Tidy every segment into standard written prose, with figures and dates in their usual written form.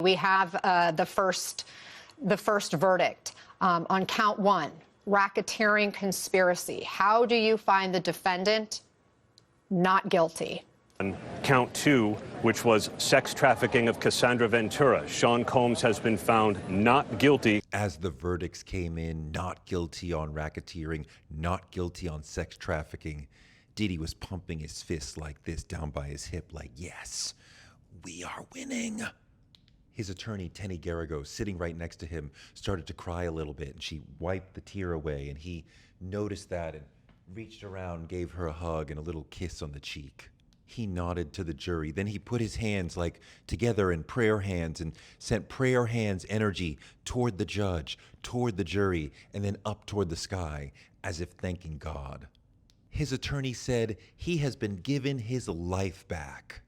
we have the first verdict on count 1, racketeering conspiracy. How do you find the defendant not guilty? On count 2, which was sex trafficking of Cassandra Ventura, Sean Combs has been found not guilty. As the verdicts came in, not guilty on racketeering, not guilty on sex trafficking, Diddy was pumping his fists like this down by his hip, like, yes, we are winning. His attorney, Tenny Garrigo, sitting right next to him, started to cry a little bit, and she wiped the tear away, and he noticed that and reached around, gave her a hug and a little kiss on the cheek. He nodded to the jury. Then he put his hands like together in prayer hands and sent prayer hands energy toward the judge, toward the jury, and then up toward the sky as if thanking God. His attorney said he has been given his life back.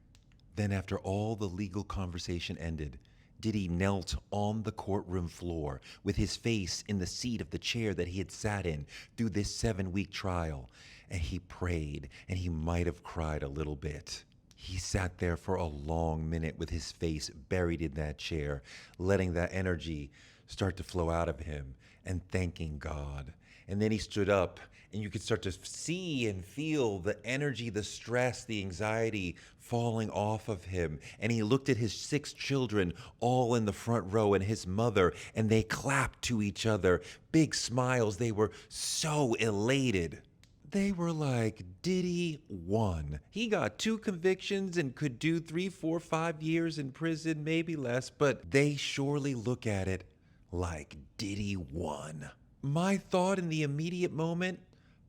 Then after all the legal conversation ended, Diddy knelt on the courtroom floor with his face in the seat of the chair that he had sat in through this 7-week trial. And he prayed, and he might have cried a little bit. He sat there for a long minute with his face buried in that chair, letting that energy start to flow out of him and thanking God. And then he stood up, and you could start to see and feel the energy, the stress, the anxiety falling off of him. And he looked at his 6 children all in the front row and his mother, and they clapped to each other, big smiles. They were so elated. They were like, Diddy won. He got 2 convictions and could do 3, 4, 5 years in prison, maybe less, but they surely look at it like Diddy won. My thought in the immediate moment,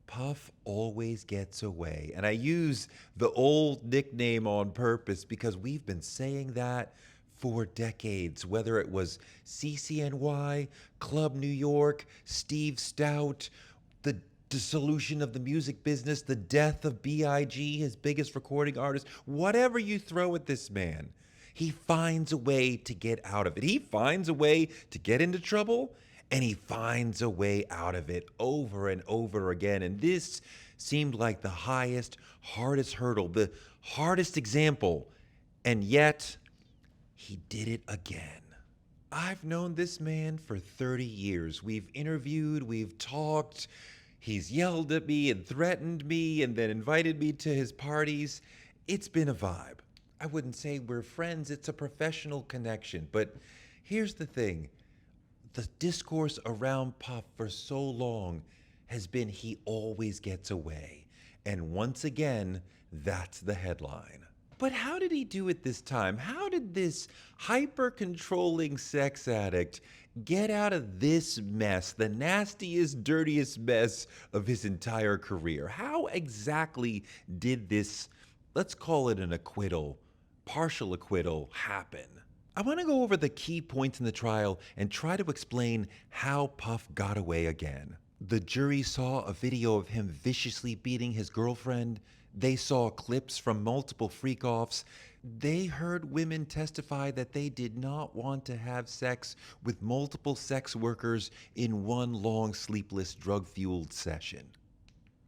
Puff always gets away. And I use the old nickname on purpose because we've been saying that for decades, whether it was CCNY, Club New York, Steve Stout, the dissolution of the music business, the death of B.I.G., his biggest recording artist, whatever you throw at this man, he finds a way to get out of it. He finds a way to get into trouble, and he finds a way out of it over and over again. And this seemed like the highest, hardest hurdle, the hardest example, and yet he did it again. I've known this man for 30 years. We've interviewed, we've talked. He's yelled at me and threatened me and then invited me to his parties. It's been a vibe. I wouldn't say we're friends. It's a professional connection. But here's the thing. The discourse around Puff for so long has been he always gets away. And once again, that's the headline. But how did he do it this time? How did this hyper-controlling sex addict get out of this mess, the nastiest, dirtiest mess of his entire career? How exactly did this, let's call it an acquittal, partial acquittal, happen? I want to go over the key points in the trial and try to explain how Puff got away again. The jury saw a video of him viciously beating his girlfriend. They saw clips from multiple freak-offs. They heard women testify that they did not want to have sex with multiple sex workers in one long, sleepless, drug-fueled session.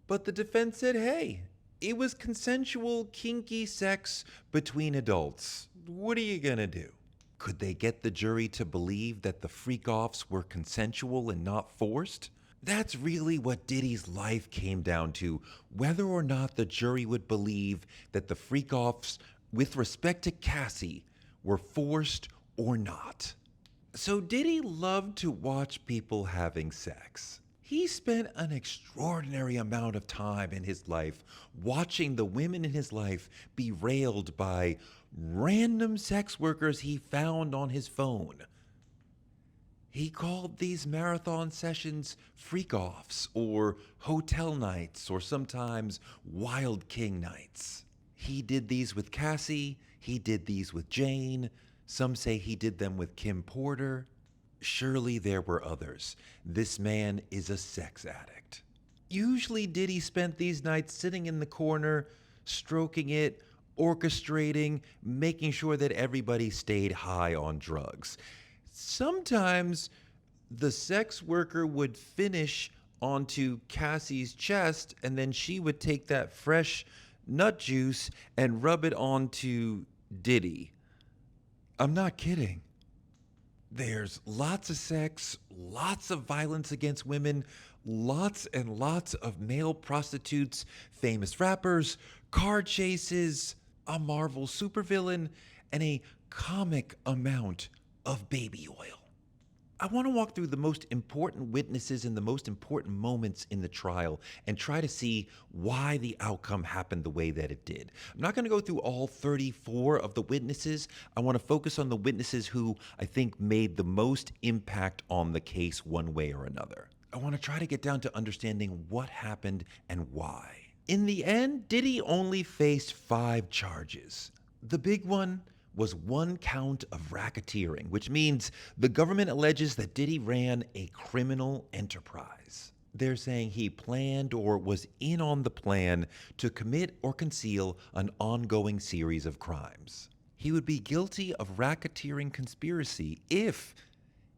But the defense said, hey, it was consensual, kinky sex between adults. What are you gonna do? Could they get the jury to believe that the freak-offs were consensual and not forced? That's really what Diddy's life came down to, whether or not the jury would believe that the freak-offs, with respect to Cassie, were forced or not. So Diddy loved to watch people having sex. He spent an extraordinary amount of time in his life watching the women in his life be railed by random sex workers he found on his phone. He called these marathon sessions freak-offs or hotel nights or sometimes Wild King nights. He did these with Cassie. He did these with Jane. Some say he did them with Kim Porter. Surely there were others. This man is a sex addict. Usually Diddy spent these nights sitting in the corner, stroking it, orchestrating, making sure that everybody stayed high on drugs. Sometimes the sex worker would finish onto Cassie's chest, and then she would take that fresh nut juice and rub it onto Diddy. I'm not kidding. There's lots of sex, lots of violence against women, lots and lots of male prostitutes, famous rappers, car chases, a Marvel supervillain, and a comic amount of baby oil. I want to walk through the most important witnesses and the most important moments in the trial and try to see why the outcome happened the way that it did. I'm not going to go through all 34 of the witnesses. I want to focus on the witnesses who I think made the most impact on the case one way or another. I want to try to get down to understanding what happened and why. In the end, Diddy only faced 5 charges. The big one was 1 count of racketeering, which means the government alleges that Diddy ran a criminal enterprise. They're saying he planned or was in on the plan to commit or conceal an ongoing series of crimes. He would be guilty of racketeering conspiracy if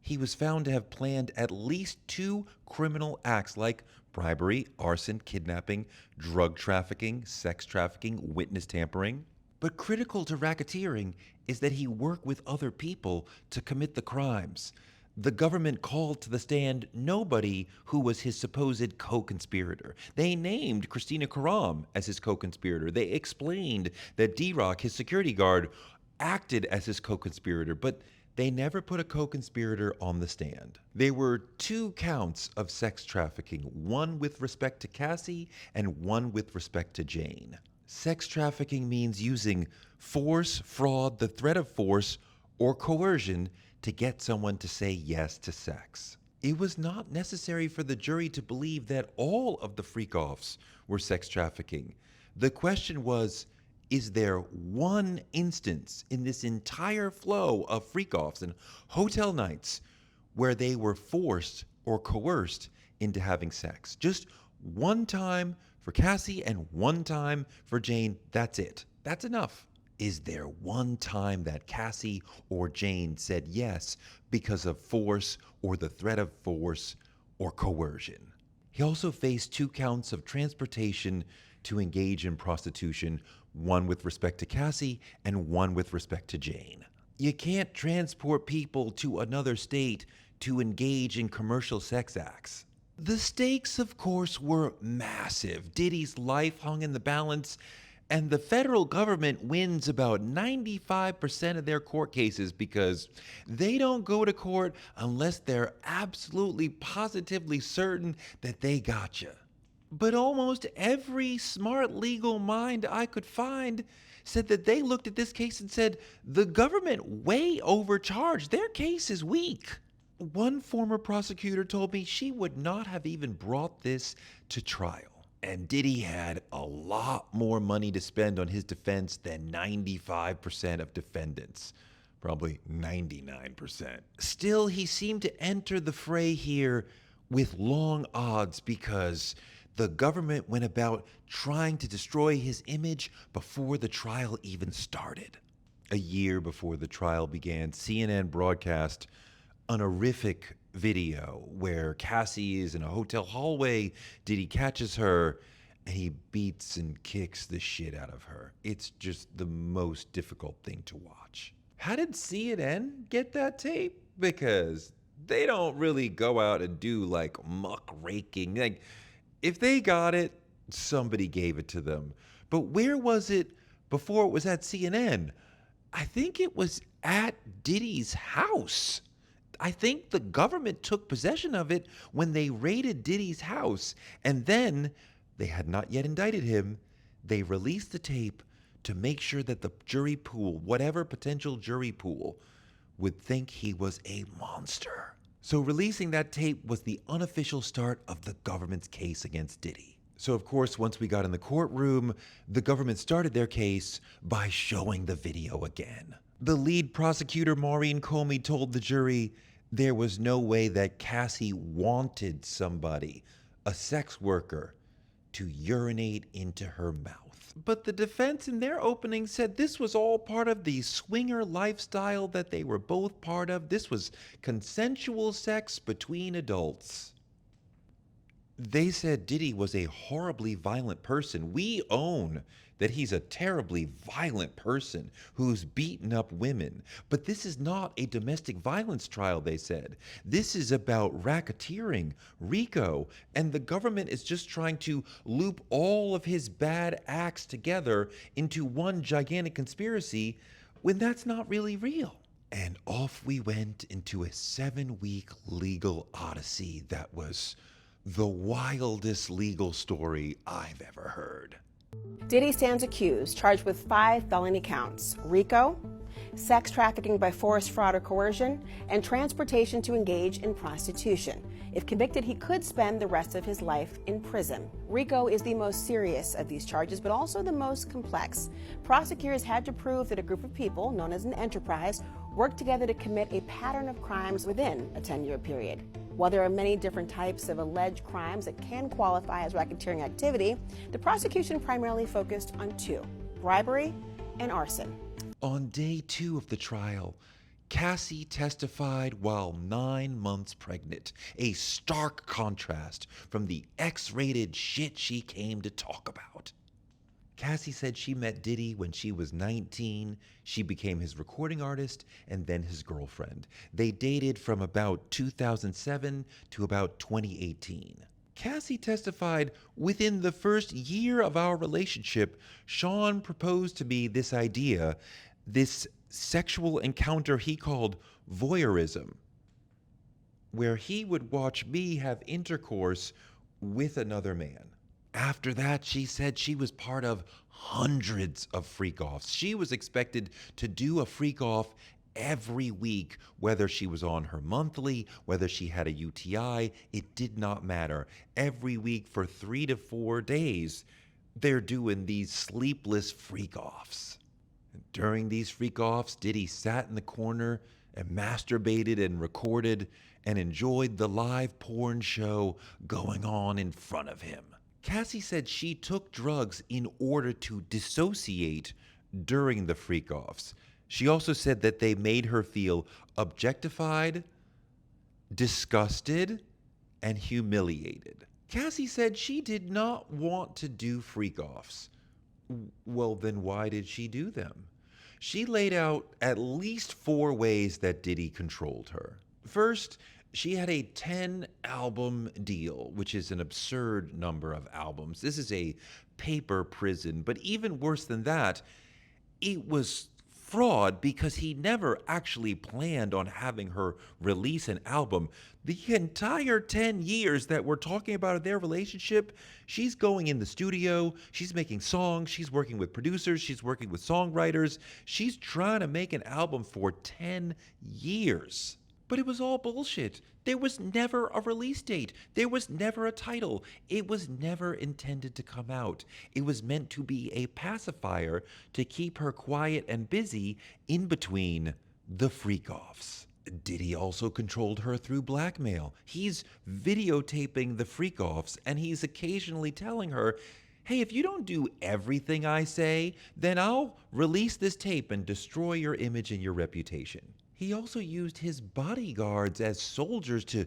he was found to have planned at least 2 criminal acts like bribery, arson, kidnapping, drug trafficking, sex trafficking, witness tampering. But critical to racketeering is that he worked with other people to commit the crimes. The government called to the stand nobody who was his supposed co-conspirator. They named Christina Karam as his co-conspirator. They explained that D-Rock, his security guard, acted as his co-conspirator, but they never put a co-conspirator on the stand. There were 2 counts of sex trafficking, one with respect to Cassie and one with respect to Jane. Sex trafficking means using force, fraud, the threat of force, or coercion to get someone to say yes to sex. It was not necessary for the jury to believe that all of the freak-offs were sex trafficking. The question was, is there one instance in this entire flow of freak-offs and hotel nights where they were forced or coerced into having sex? Just one time for Cassie and one time for Jane. That's it. That's enough. Is there one time that Cassie or Jane said yes because of force or the threat of force or coercion? He also faced 2 counts of transportation to engage in prostitution, one with respect to Cassie and one with respect to Jane. You can't transport people to another state to engage in commercial sex acts. The stakes, of course, were massive. Diddy's life hung in the balance, and the federal government wins about 95% of their court cases because they don't go to court unless they're absolutely positively certain that they gotcha. But almost every smart legal mind I could find said that they looked at this case and said, the government way overcharged. Their case is weak. One former prosecutor told me she would not have even brought this to trial. And Diddy had a lot more money to spend on his defense than 95% of defendants. Probably 99%. Still, he seemed to enter the fray here with long odds because the government went about trying to destroy his image before the trial even started. A year before the trial began, CNN broadcast an horrific video where Cassie is in a hotel hallway. Diddy catches her and he beats and kicks the shit out of her. It's just the most difficult thing to watch. How did CNN get that tape? Because they don't really go out and do like muck raking. Like, if they got it, somebody gave it to them. But where was it before it was at CNN? I think it was at Diddy's house. I think the government took possession of it when they raided Diddy's house. And then, they had not yet indicted him, they released the tape to make sure that the jury pool, whatever potential jury pool, would think he was a monster. So releasing that tape was the unofficial start of the government's case against Diddy. So of course, once we got in the courtroom, the government started their case by showing the video again. The lead prosecutor, Maureen Comey, told the jury there was no way that Cassie wanted somebody, a sex worker, to urinate into her mouth. But the defense in their opening said this was all part of the swinger lifestyle that they were both part of. This was consensual sex between adults. They said Diddy was a horribly violent person. We own that he's a terribly violent person who's beaten up women. But this is not a domestic violence trial, they said. This is about racketeering, RICO, and the government is just trying to loop all of his bad acts together into one gigantic conspiracy when that's not really real. And off we went into a 7-week legal odyssey that was the wildest legal story I've ever heard. Diddy stands accused, charged with 5 felony counts: RICO, sex trafficking by force, fraud, or coercion, and transportation to engage in prostitution. If convicted, he could spend the rest of his life in prison. RICO is the most serious of these charges, but also the most complex. Prosecutors had to prove that a group of people, known as an enterprise, worked together to commit a pattern of crimes within a 10-year period. While there are many different types of alleged crimes that can qualify as racketeering activity, the prosecution primarily focused on 2: bribery and arson. On day 2 of the trial, Cassie testified while 9 months pregnant, a stark contrast from the X-rated shit she came to talk about. Cassie said she met Diddy when she was 19. She became his recording artist and then his girlfriend. They dated from about 2007 to about 2018. Cassie testified, within the first year of our relationship, Sean proposed to me this idea, this sexual encounter he called voyeurism, where he would watch me have intercourse with another man. After that, she said she was part of hundreds of freak-offs. She was expected to do a freak-off every week, whether she was on her monthly, whether she had a UTI, it did not matter. Every week for 3 to 4 days, they're doing these sleepless freak-offs. During these freak-offs, Diddy sat in the corner and masturbated and recorded and enjoyed the live porn show going on in front of him. Cassie said she took drugs in order to dissociate during the freak-offs. She also said that they made her feel objectified, disgusted, and humiliated. Cassie said she did not want to do freak-offs. Well, then why did she do them? She laid out at least 4 ways that Diddy controlled her. First, she had a 10-album deal, which is an absurd number of albums. This is a paper prison, but even worse than that, it was fraud because he never actually planned on having her release an album. The entire 10 years that we're talking about their relationship, she's going in the studio, she's making songs, she's working with producers, she's working with songwriters. She's trying to make an album for 10 years. But it was all bullshit. There was never a release date. There was never a title. It was never intended to come out. It was meant to be a pacifier to keep her quiet and busy in between the freak-offs. Diddy also controlled her through blackmail. He's videotaping the freak-offs, and he's occasionally telling her, hey, if you don't do everything I say, then I'll release this tape and destroy your image and your reputation. He also used his bodyguards as soldiers to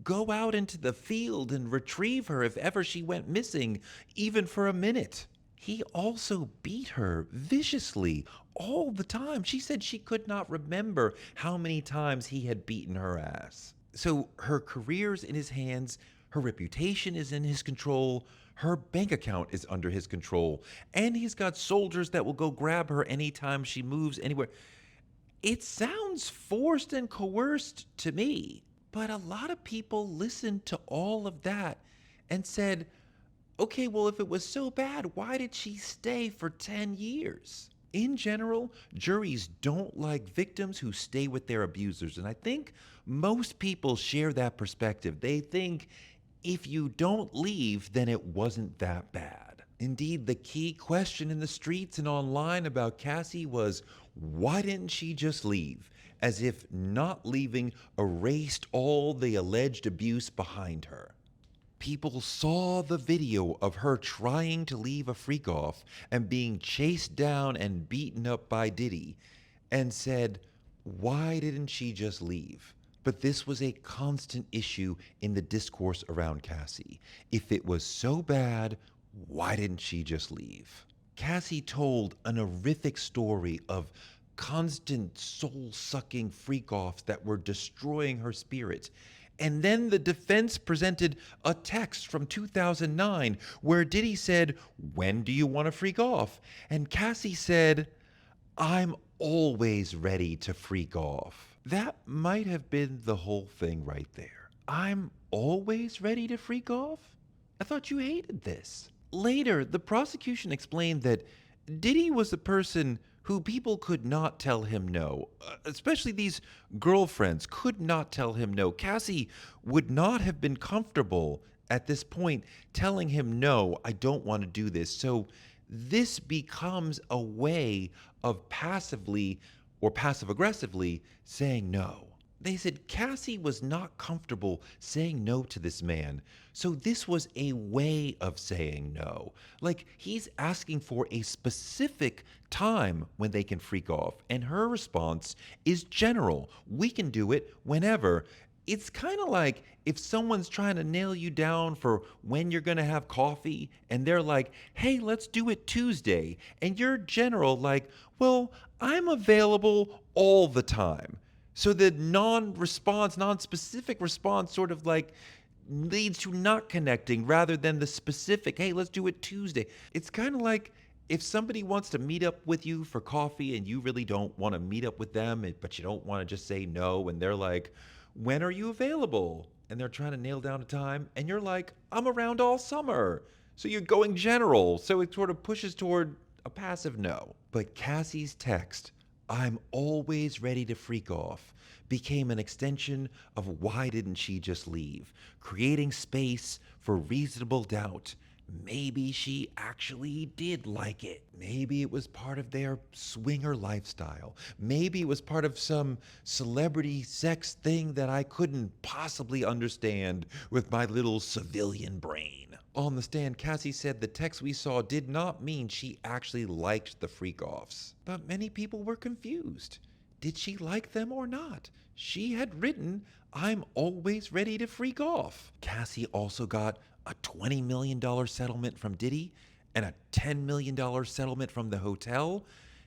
go out into the field and retrieve her if ever she went missing, even for a minute. He also beat her viciously all the time. She said she could not remember how many times he had beaten her ass. So her career's in his hands, her reputation is in his control, her bank account is under his control, and he's got soldiers that will go grab her anytime she moves anywhere. It sounds forced and coerced to me, but a lot of people listened to all of that and said, okay, well, if it was so bad, why did she stay for 10 years? In general, juries don't like victims who stay with their abusers, and I think most people share that perspective. They think if you don't leave, then it wasn't that bad. Indeed, the key question in the streets and online about Cassie was, why didn't she just leave? As if not leaving erased all the alleged abuse behind her. People saw the video of her trying to leave a freak-off and being chased down and beaten up by Diddy and said, why didn't she just leave? But this was a constant issue in the discourse around Cassie. If it was so bad, why didn't she just leave? Cassie told an horrific story of constant soul-sucking freak-offs that were destroying her spirit. And then the defense presented a text from 2009 where Diddy said, "When do you want to freak off?" And Cassie said, "I'm always ready to freak off." That might have been the whole thing right there. I'm always ready to freak off? I thought you hated this. Later, the prosecution explained that Diddy was a person who people could not tell him no, especially these girlfriends could not tell him no. Cassie would not have been comfortable at this point telling him, "No, I don't want to do this." So this becomes a way of passively or passive aggressively saying no. They said Cassie was not comfortable saying no to this man. So this was a way of saying no. Like he's asking for a specific time when they can freak off. And her response is general. We can do it whenever. It's kind of like if someone's trying to nail you down for when you're going to have coffee and they're like, "Hey, let's do it Tuesday." And you're general like, "Well, I'm available all the time." So the non-response, non-specific response sort of like leads to not connecting rather than the specific, "Hey, let's do it Tuesday." It's kind of like if somebody wants to meet up with you for coffee and you really don't want to meet up with them, but you don't want to just say no, and they're like, "When are you available?" And they're trying to nail down a time, and you're like, "I'm around all summer." So you're going general. So it sort of pushes toward a passive no. But Cassie's text, "I'm always ready to freak off," became an extension of "why didn't she just leave?" creating space for reasonable doubt. Maybe she actually did like it. Maybe it was part of their swinger lifestyle. Maybe it was part of some celebrity sex thing that I couldn't possibly understand with my little civilian brain. On the stand, Cassie said the text we saw did not mean she actually liked the freak-offs. But many people were confused. Did she like them or not? She had written, "I'm always ready to freak off." Cassie also got a $20 million settlement from Diddy and a $10 million settlement from the hotel.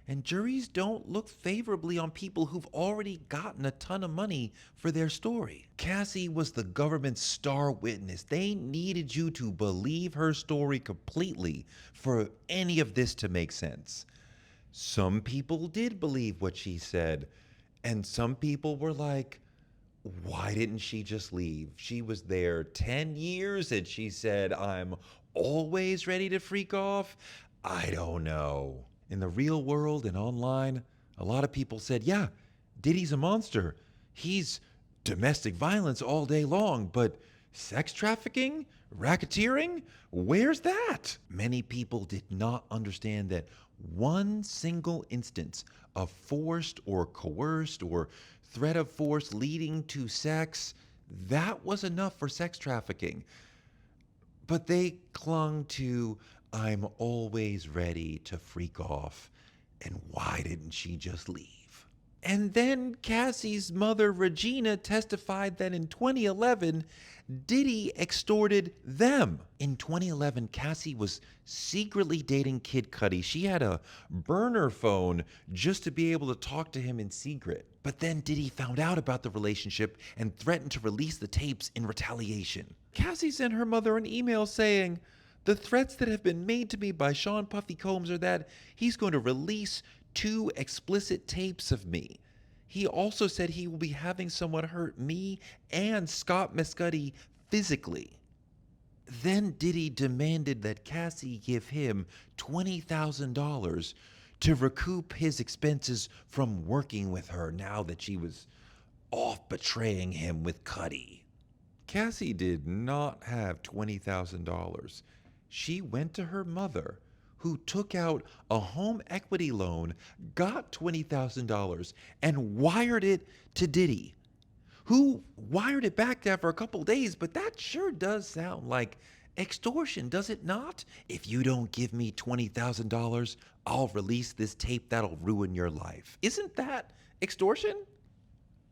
And juries don't look favorably on people who've already gotten a ton of money for their story. Cassie was the government's star witness. They needed you to believe her story completely for any of this to make sense. Some people did believe what she said, and some people were like, "Why didn't she just leave? She was there 10 years and she said, 'I'm always ready to freak off.' I don't know." In the real world and online, a lot of people said, "Yeah, Diddy's a monster. He's domestic violence all day long, but sex trafficking, racketeering, where's that?" Many people did not understand that one single instance of forced or coerced or threat of force leading to sex, that was enough for sex trafficking. But they clung to, "I'm always ready to freak off," and "why didn't she just leave?" And then Cassie's mother, Regina, testified that in 2011, Diddy extorted them. In 2011, Cassie was secretly dating Kid Cudi. She had a burner phone just to be able to talk to him in secret. But then Diddy found out about the relationship and threatened to release the tapes in retaliation. Cassie sent her mother an email saying, "The threats that have been made to me by Sean Puffy Combs are that he's going to release 2 explicit tapes of me. He also said he will be having someone hurt me and Scott Mescudi physically." Then Diddy demanded that Cassie give him $20,000 to recoup his expenses from working with her now that she was off betraying him with Cudi. Cassie did not have $20,000. She went to her mother, who took out a home equity loan, got $20,000, and wired it to Diddy, who wired it back after a couple days. But that sure does sound like extortion, does it not? "If you don't give me $20,000, I'll release this tape that'll ruin your life." Isn't that extortion?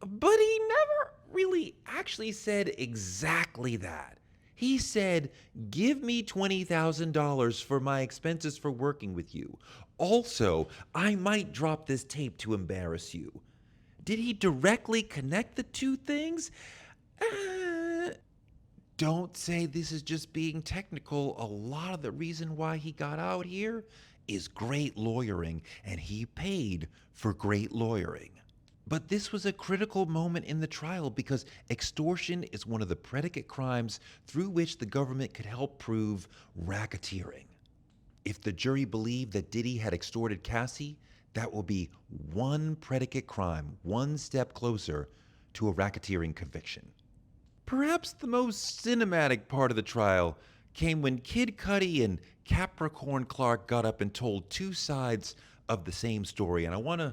But he never really actually said exactly that. He said, "Give me $20,000 for my expenses for working with you. Also, I might drop this tape to embarrass you." Did he directly connect the two things? Don't say this is just being technical. A lot of the reason why he got out here is great lawyering, and he paid for great lawyering. But this was a critical moment in the trial because extortion is one of the predicate crimes through which the government could help prove racketeering. If the jury believed that Diddy had extorted Cassie, that will be one predicate crime, one step closer to a racketeering conviction. Perhaps the most cinematic part of the trial came when Kid Cudi and Capricorn Clark got up and told two sides of the same story. And I want to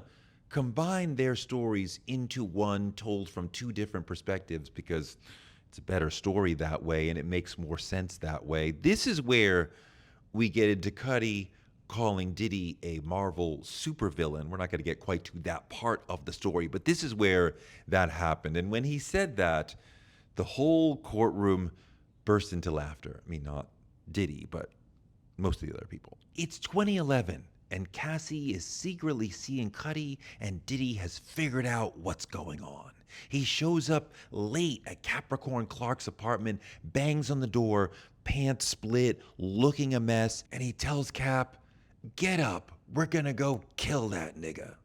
combine their stories into one told from two different perspectives because it's a better story that way and it makes more sense that way. This is where we get into Cudi calling Diddy a Marvel supervillain. We're not going to get quite to that part of the story, but this is where that happened. And when he said that, the whole courtroom burst into laughter. I mean, not Diddy, but most of the other people. It's 2011, and Cassie is secretly seeing Cudi, and Diddy has figured out what's going on. He shows up late at Capricorn Clark's apartment, bangs on the door, pants split, looking a mess, and he tells Cap, "Get up, we're gonna go kill that nigga."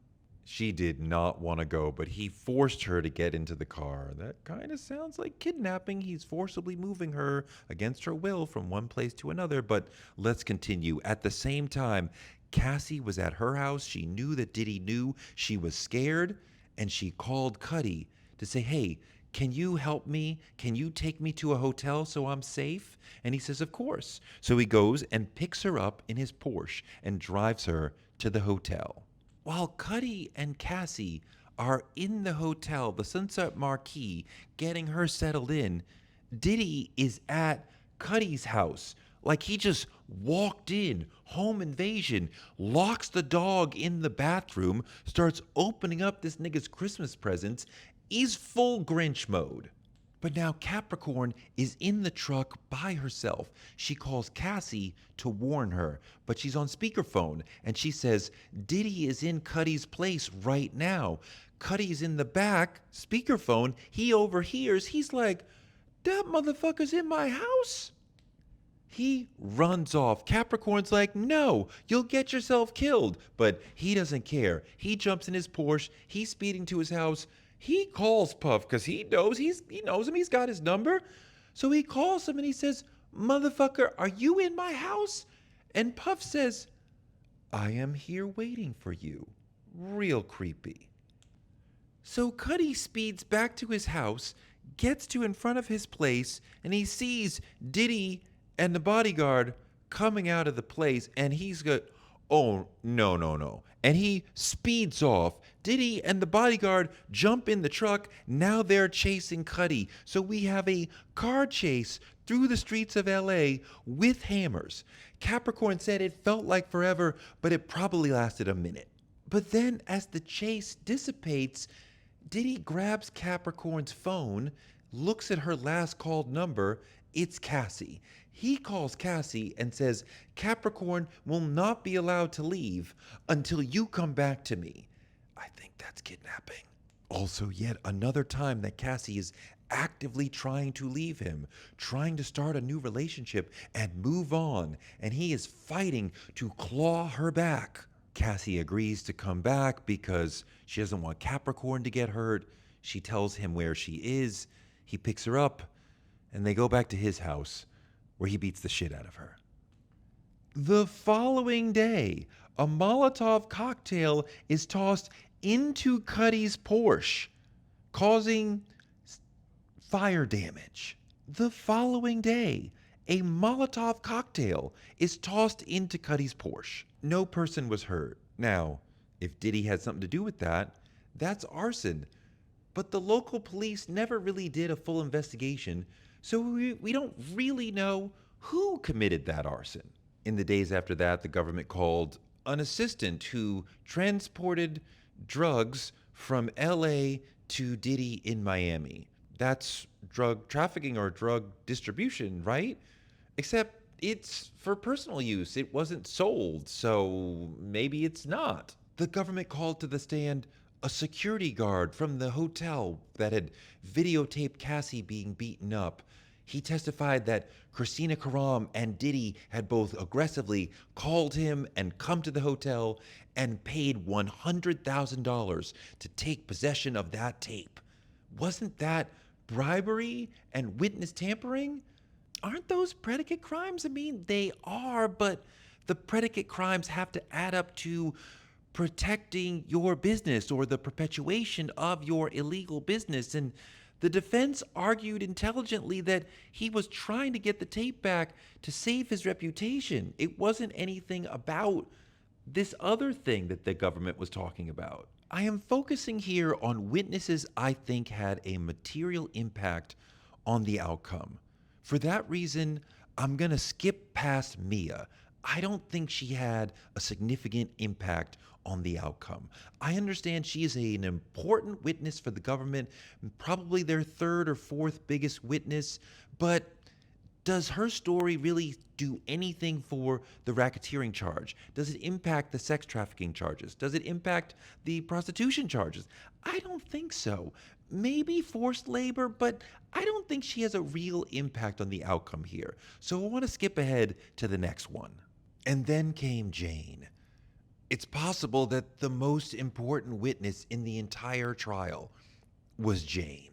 She did not want to go, but he forced her to get into the car. That kind of sounds like kidnapping. He's forcibly moving her against her will from one place to another, but let's continue. At the same time, Cassie was at her house. She knew that Diddy knew. She was scared, and she called Cudi to say, "Hey, can you help me? Can you take me to a hotel so I'm safe?" And he says, "Of course." So he goes and picks her up in his Porsche and drives her to the hotel. While Cudi and Cassie are in the hotel, the Sunset Marquis, getting her settled in, Diddy is at Cudi's house. Like he just walked in, home invasion, locks the dog in the bathroom, starts opening up this nigga's Christmas presents. He's full Grinch mode. But now Capricorn is in the truck by herself. She calls Cassie to warn her, but she's on speakerphone, and she says, "Diddy is in Cudi's place right now." Cudi's in the back, speakerphone, he overhears, he's like, "That motherfucker's in my house?" He runs off. Capricorn's like, "No, you'll get yourself killed." But he doesn't care. He jumps in his Porsche, he's speeding to his house. He calls Puff because he knows him. He's got his number. So he calls him and he says, "Motherfucker, are you in my house?" And Puff says, "I am here waiting for you." Real creepy. So Cudi speeds back to his house, gets to in front of his place, and he sees Diddy and the bodyguard coming out of the place, and he's got, "Oh, no. And he speeds off. Diddy and the bodyguard jump in the truck. Now they're chasing Cudi. So we have a car chase through the streets of LA with hammers. Capricorn said it felt like forever, but it probably lasted a minute. But then as the chase dissipates, Diddy grabs Capricorn's phone, looks at her last called number. It's Cassie. He calls Cassie and says, "Capricorn will not be allowed to leave until you come back to me." I think that's kidnapping. Also, yet another time that Cassie is actively trying to leave him, trying to start a new relationship and move on, and he is fighting to claw her back. Cassie agrees to come back because she doesn't want Capricorn to get hurt. She tells him where she is. He picks her up, and they go back to his house, where he beats the shit out of her. The following day, a Molotov cocktail is tossed into Cudi's Porsche, causing fire damage. The following day, a Molotov cocktail is tossed into Cudi's Porsche. No person was hurt. Now, if Diddy had something to do with that, that's arson. But the local police never really did a full investigation, so we don't really know who committed that arson. In the days after that, the government called an assistant who transported drugs from LA to Diddy in Miami. That's drug trafficking or drug distribution, right? Except it's for personal use. It wasn't sold, so maybe it's not. The government called to the stand a security guard from the hotel that had videotaped Cassie being beaten up. He testified that Christina Karam and Diddy had both aggressively called him and come to the hotel and paid $100,000 to take possession of that tape. Wasn't that bribery and witness tampering? Aren't those predicate crimes? I mean, they are, but the predicate crimes have to add up to protecting your business or the perpetuation of your illegal business. And the defense argued intelligently that he was trying to get the tape back to save his reputation. It wasn't anything about this other thing that the government was talking about. I am focusing here on witnesses I think had a material impact on the outcome. For that reason, I'm going to skip past Mia. I don't think she had a significant impact on the outcome. I understand she is an important witness for the government, probably their third or fourth biggest witness, but does her story really do anything for the racketeering charge? Does it impact the sex trafficking charges? Does it impact the prostitution charges? I don't think so. Maybe forced labor, but I don't think she has a real impact on the outcome here. So I want to skip ahead to the next one. And then came Jane. It's possible that the most important witness in the entire trial was Jane.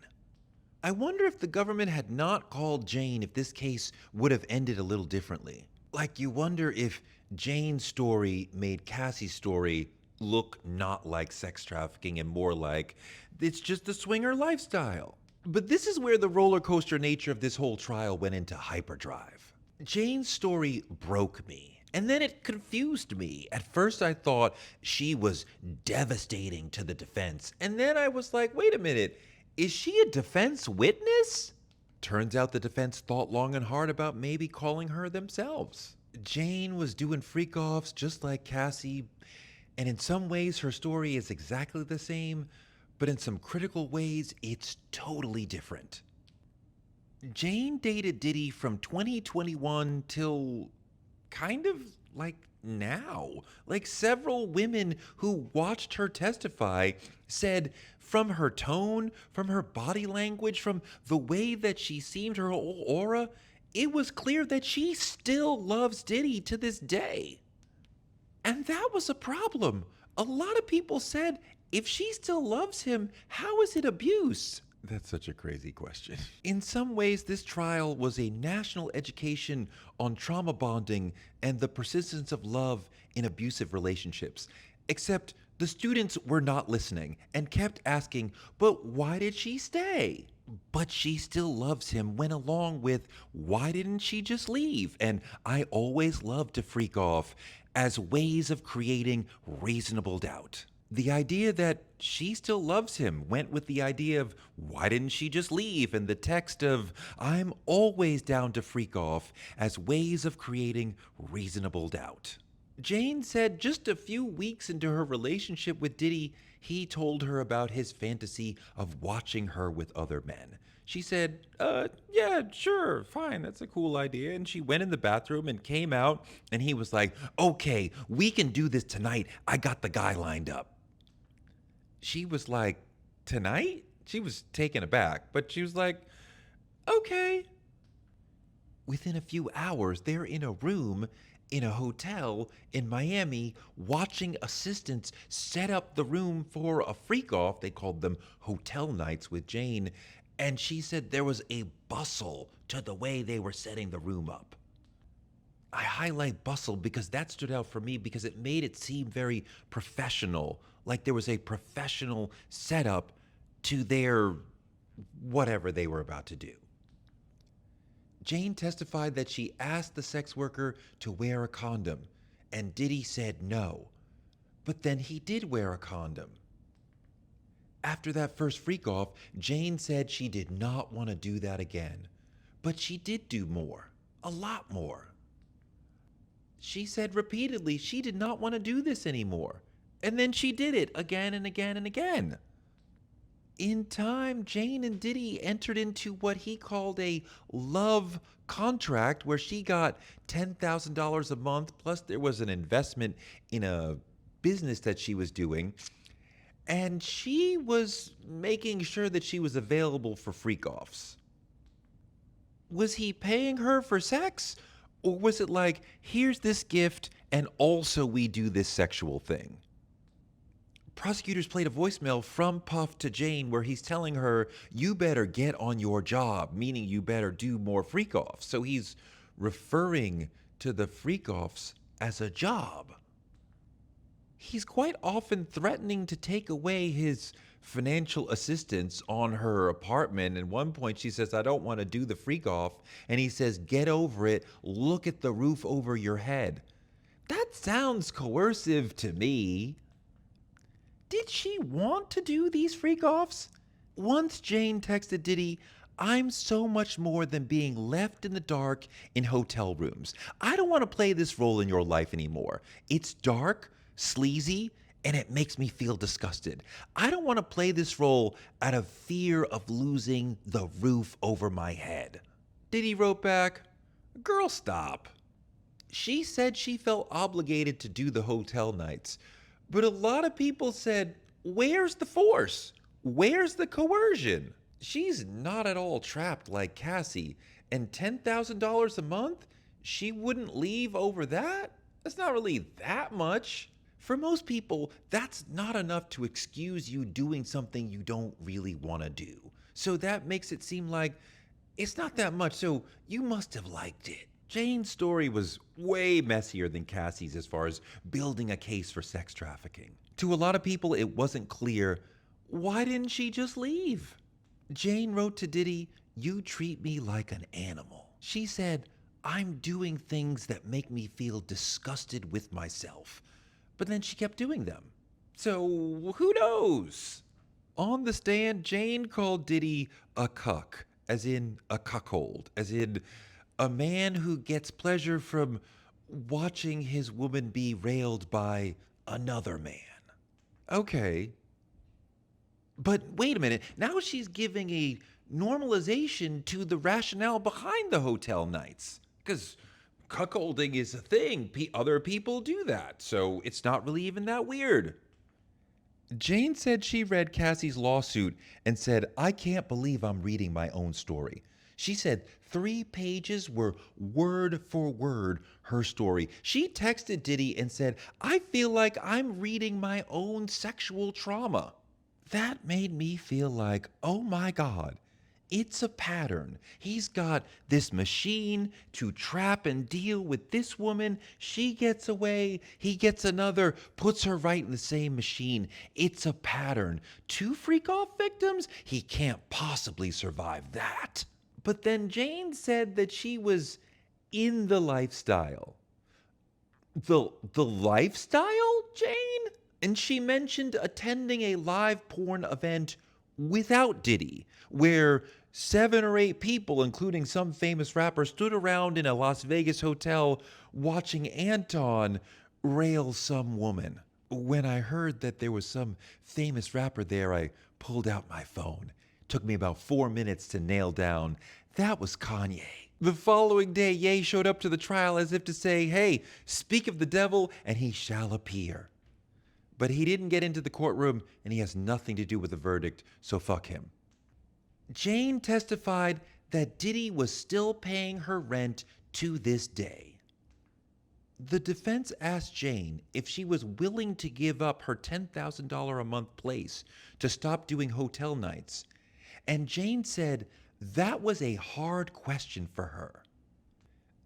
I wonder if the government had not called Jane, if this case would have ended a little differently. Like, you wonder if Jane's story made Cassie's story look not like sex trafficking and more like it's just a swinger lifestyle. But this is where the roller coaster nature of this whole trial went into hyperdrive. Jane's story broke me, and then it confused me. At first I thought she was devastating to the defense, and then I was like, wait a minute, is she a defense witness? Turns out the defense thought long and hard about maybe calling her themselves. Jane was doing freak-offs just like Cassie, and in some ways her story is exactly the same, but in some critical ways it's totally different. Jane dated Diddy from 2021 till kind of like now. Like, several women who watched her testify said from her tone, from her body language, from the way that she seemed, her whole aura, it was clear that she still loves Diddy to this day. And that was a problem. A lot of people said, if she still loves him, how is it abuse? That's such a crazy question. In some ways, this trial was a national education on trauma bonding and the persistence of love in abusive relationships. Except the students were not listening and kept asking, but why did she stay? But she still loves him went along with, why didn't she just leave? And I always love to freak off as ways of creating reasonable doubt. The idea that she still loves him went with the idea of, why didn't she just leave? And the text of, I'm always down to freak off as ways of creating reasonable doubt. Jane said just a few weeks into her relationship with Diddy, he told her about his fantasy of watching her with other men. She said, yeah, sure, fine, that's a cool idea. And she went in the bathroom and came out, and he was like, okay, we can do this tonight. I got the guy lined up. She was like, tonight? She was taken aback, but she was like, okay. Within a few hours, they're in a room in a hotel in Miami watching assistants set up the room for a freak-off. They called them hotel nights with Jane. And she said there was a bustle to the way they were setting the room up. I highlight bustle because that stood out for me because it made it seem very professional, like there was a professional setup to their whatever they were about to do. Jane testified that she asked the sex worker to wear a condom, and Diddy said no, but then he did wear a condom. After that first freak-off, Jane said she did not want to do that again, but she did do more, a lot more. She said repeatedly she did not want to do this anymore, and then she did it again and again and again. In time, Jane and Diddy entered into what he called a love contract where she got $10,000 a month, plus there was an investment in a business that she was doing. And she was making sure that she was available for freak-offs. Was he paying her for sex? Or was it like, here's this gift and also we do this sexual thing? Prosecutors played a voicemail from Puff to Jane where he's telling her, you better get on your job, meaning you better do more freak-offs. So he's referring to the freak-offs as a job. He's quite often threatening to take away his financial assistance on her apartment. At one point, she says, I don't want to do the freak off. And he says, get over it. Look at the roof over your head. That sounds coercive to me. Did she want to do these freak offs? Once Jane texted Diddy, I'm so much more than being left in the dark in hotel rooms. I don't want to play this role in your life anymore. It's dark, sleazy, and it makes me feel disgusted. I don't want to play this role out of fear of losing the roof over my head. Diddy wrote back, girl, stop. She said she felt obligated to do the hotel nights, but a lot of people said, where's the force? Where's the coercion? She's not at all trapped like Cassie, and $10,000 a month? She wouldn't leave over that? That's not really that much. For most people, that's not enough to excuse you doing something you don't really want to do. So that makes it seem like it's not that much, so you must have liked it. Jane's story was way messier than Cassie's as far as building a case for sex trafficking. To a lot of people, it wasn't clear, why didn't she just leave? Jane wrote to Diddy, you treat me like an animal. She said, I'm doing things that make me feel disgusted with myself. But then she kept doing them. So who knows? On the stand, Jane called Diddy a cuck, as in a cuckold, as in a man who gets pleasure from watching his woman be railed by another man. Okay. But wait a minute, now she's giving a normalization to the rationale behind the hotel nights. Because cuckolding is a thing. Other people do that, so it's not really even that weird. Jane said she read Cassie's lawsuit and said, I can't believe I'm reading my own story. She said 3 pages were word for word her story. She texted Diddy and said, I feel like I'm reading my own sexual trauma. That made me feel like, oh my God, it's a pattern. He's got this machine to trap and deal with this woman. She gets away. He gets another, puts her right in the same machine. It's a pattern. 2 freak-off victims? He can't possibly survive that. But then Jane said that she was in the lifestyle. The lifestyle, Jane? And she mentioned attending a live porn event without Diddy, where 7 or 8 people, including some famous rapper, stood around in a Las Vegas hotel watching Anton rail some woman. When I heard that there was some famous rapper there, I pulled out my phone. It took me about 4 minutes to nail down. That was Kanye. The following day, Ye showed up to the trial as if to say, hey, speak of the devil and he shall appear. But he didn't get into the courtroom, and he has nothing to do with the verdict, so fuck him. Jane testified that Diddy was still paying her rent to this day. The defense asked Jane if she was willing to give up her $10,000 a month place to stop doing hotel nights, and Jane said that was a hard question for her.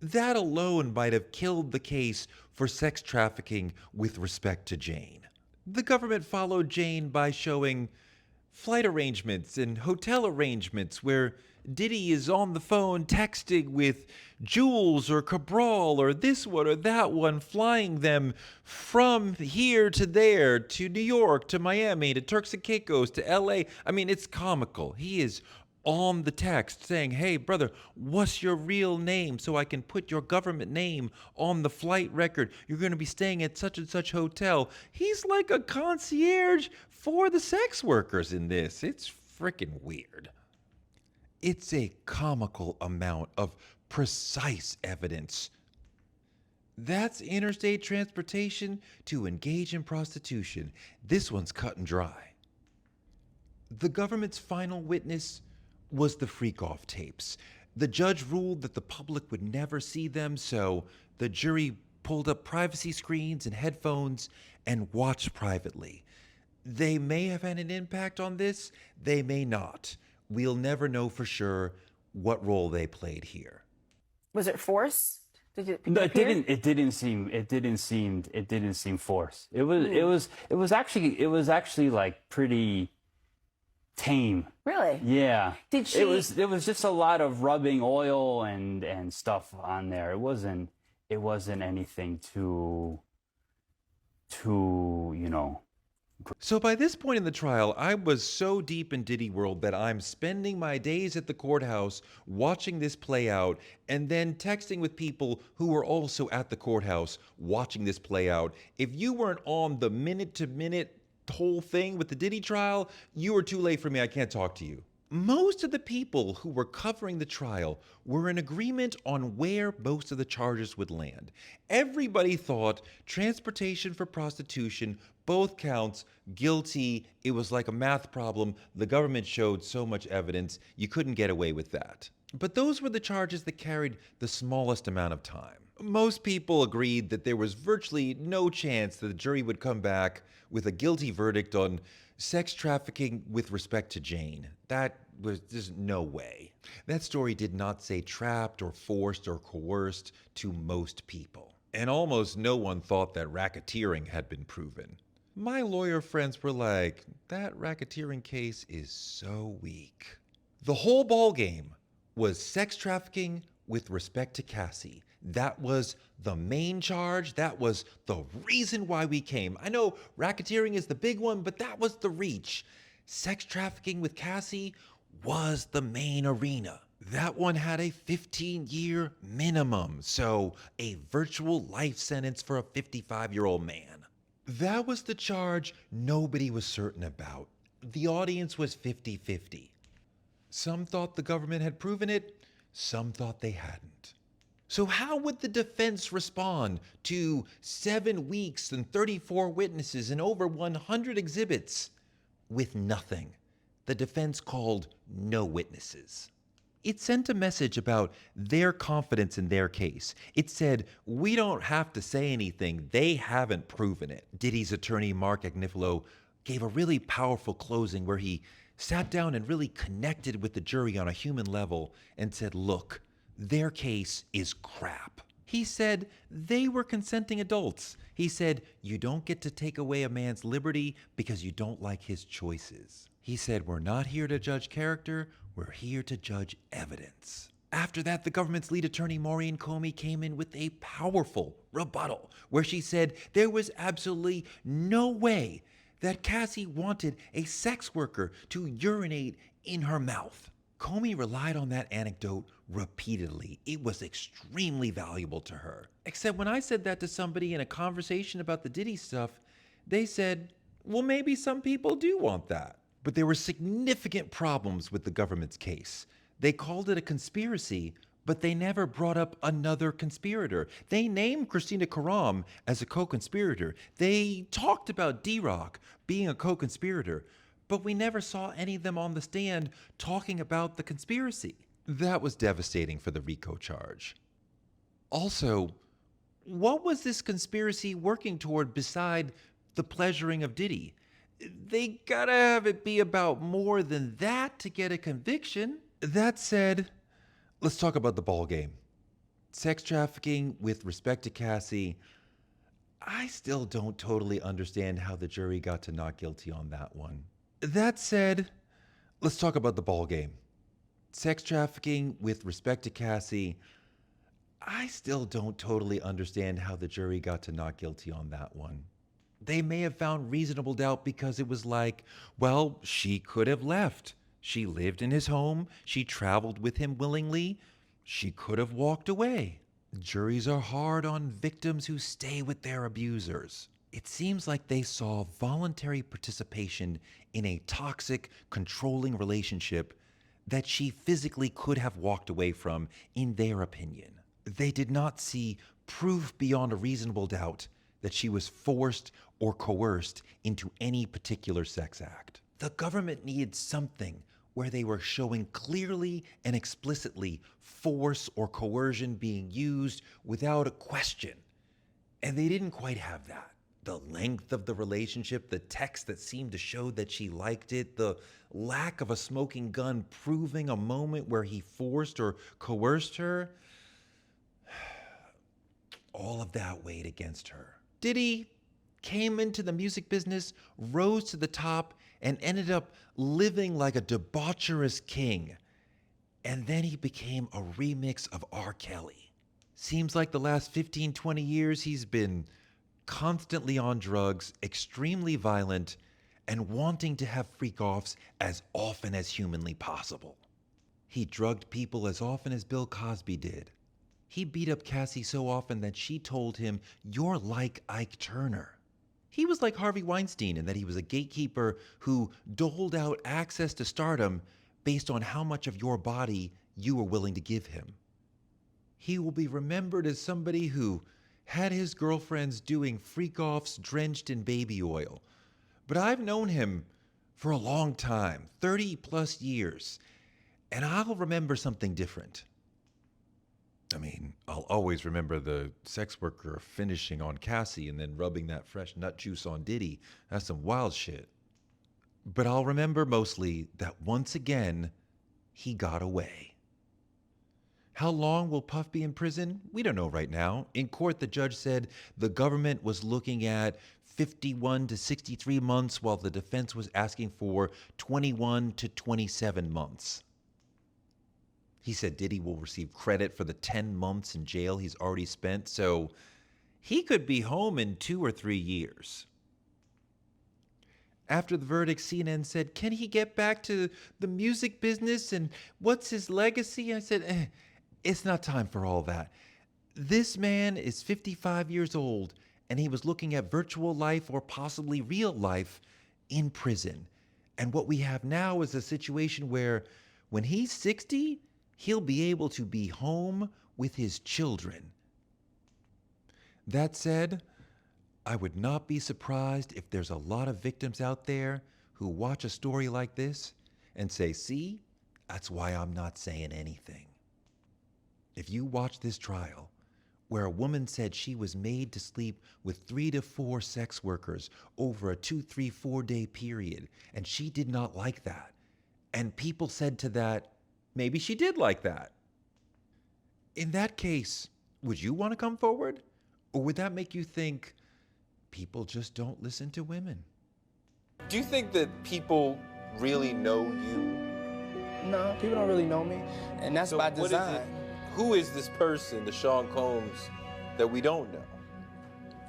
That alone might have killed the case for sex trafficking with respect to Jane. The government followed Jane by showing flight arrangements and hotel arrangements where Diddy is on the phone texting with Jules or Cabral or this one or that one, flying them from here to there, to New York, to Miami, to Turks and Caicos, to LA. I mean, it's comical. He is on the text saying, hey, brother, what's your real name so I can put your government name on the flight record? You're going to be staying at such and such hotel. He's like a concierge for the sex workers in this. It's freaking weird. It's a comical amount of precise evidence. That's interstate transportation to engage in prostitution. This one's cut and dry. The government's final witness was the freak-off tapes. The judge ruled that the public would never see them, so the jury pulled up privacy screens and headphones and watched privately. They may have had an impact on this, they may not. We'll never know for sure what role they played here. Was it forced? No, it didn't. It didn't seem forced. It was actually like pretty tame. Really? Yeah. Did she? It was just a lot of rubbing oil and stuff on there. It wasn't anything too So by this point in the trial, I was so deep in Diddy world that I'm spending my days at the courthouse watching this play out and then texting with people who were also at the courthouse watching this play out. If you weren't on the minute-to-minute whole thing with the Diddy trial, you were too late for me. I can't talk to you. Most of the people who were covering the trial were in agreement on where most of the charges would land. Everybody thought transportation for prostitution, both counts, guilty. It was like a math problem. The government showed so much evidence, you couldn't get away with that. But those were the charges that carried the smallest amount of time. Most people agreed that there was virtually no chance that the jury would come back with a guilty verdict on sex trafficking with respect to Jane. There's no way. That story did not say trapped or forced or coerced to most people. And almost no one thought that racketeering had been proven. My lawyer friends were like, that racketeering case is so weak. The whole ball game was sex trafficking with respect to Cassie. That was the main charge. That was the reason why we came. I know racketeering is the big one, but that was the reach. Sex trafficking with Cassie was the main arena. That one had a 15-year minimum, so a virtual life sentence for a 55-year-old man. That was the charge nobody was certain about. The audience was 50-50. Some thought the government had proven it, some thought they hadn't. So how would the defense respond to 7 weeks and 34 witnesses and over 100 exhibits? With nothing. The defense called no witnesses. It sent a message about their confidence in their case. It said, we don't have to say anything. They haven't proven it. Diddy's attorney, Mark Agnifilo, gave a really powerful closing where he sat down and really connected with the jury on a human level and said, look, their case is crap. He said they were consenting adults. He said, you don't get to take away a man's liberty because you don't like his choices. He said, we're not here to judge character, we're here to judge evidence. After that, the government's lead attorney, Maureen Comey, came in with a powerful rebuttal where she said there was absolutely no way that Cassie wanted a sex worker to urinate in her mouth. Comey relied on that anecdote repeatedly. It was extremely valuable to her. Except when I said that to somebody in a conversation about the Diddy stuff, they said, well, maybe some people do want that. But there were significant problems with the government's case. They called it a conspiracy, but they never brought up another conspirator. They named Christina Karam as a co-conspirator. They talked about D-Rock being a co-conspirator, but we never saw any of them on the stand talking about the conspiracy. That was devastating for the RICO charge. Also, what was this conspiracy working toward beside the pleasuring of Diddy? They gotta have it be about more than that to get a conviction. That said, let's talk about the ball game. Sex trafficking with respect to Cassie. I still don't totally understand how the jury got to not guilty on that one. That said, let's talk about the ball game. Sex trafficking with respect to Cassie. I still don't totally understand how the jury got to not guilty on that one. They may have found reasonable doubt because it was like, well, she could have left. She lived in his home. She traveled with him willingly. She could have walked away. Juries are hard on victims who stay with their abusers. It seems like they saw voluntary participation in a toxic, controlling relationship that she physically could have walked away from, in their opinion. They did not see proof beyond a reasonable doubt that she was forced or coerced into any particular sex act. The government needed something where they were showing clearly and explicitly force or coercion being used without a question. And they didn't quite have that. The length of the relationship, the text that seemed to show that she liked it, the lack of a smoking gun proving a moment where he forced or coerced her, all of that weighed against her. Diddy came into the music business, rose to the top, and ended up living like a debaucherous king. And then he became a remix of R. Kelly. Seems like the last 15, 20 years he's been constantly on drugs, extremely violent, and wanting to have freak-offs as often as humanly possible. He drugged people as often as Bill Cosby did. He beat up Cassie so often that she told him, "You're like Ike Turner." He was like Harvey Weinstein in that he was a gatekeeper who doled out access to stardom based on how much of your body you were willing to give him. He will be remembered as somebody who had his girlfriends doing freak-offs drenched in baby oil. But I've known him for a long time, 30 plus years, and I'll remember something different. I mean, I'll always remember the sex worker finishing on Cassie and then rubbing that fresh nut juice on Diddy. That's some wild shit. But I'll remember mostly that once again, he got away. How long will Puff be in prison? We don't know right now. In court, the judge said the government was looking at 51 to 63 months while the defense was asking for 21 to 27 months. He said Diddy will receive credit for the 10 months in jail he's already spent, so he could be home in 2 or 3 years. After the verdict, CNN said, "Can he get back to the music business and what's his legacy?" I said, it's not time for all that. This man is 55 years old, and he was looking at virtual life or possibly real life in prison. And what we have now is a situation where when he's 60, he'll be able to be home with his children. That said, I would not be surprised if there's a lot of victims out there who watch a story like this and say, "See, that's why I'm not saying anything." If you watch this trial, where a woman said she was made to sleep with 3 to 4 sex workers over a 2, 3, 4 day period, and she did not like that, and people said to that, maybe she did like that. In that case, would you want to come forward? Or would that make you think people just don't listen to women? Do you think that people really know you? No, people don't really know me, and that's by design. Who is this person, the Sean Combs, that we don't know?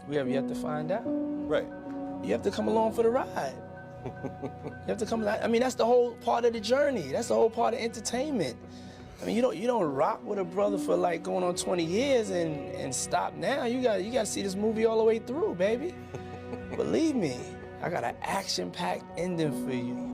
We have yet to find out. Right. You have to come along for the ride. You have to come. I mean, that's the whole part of the journey. That's the whole part of entertainment. I mean, you don't rock with a brother for like going on 20 years and stop now. You got to see this movie all the way through, baby. Believe me, I got an action-packed ending for you.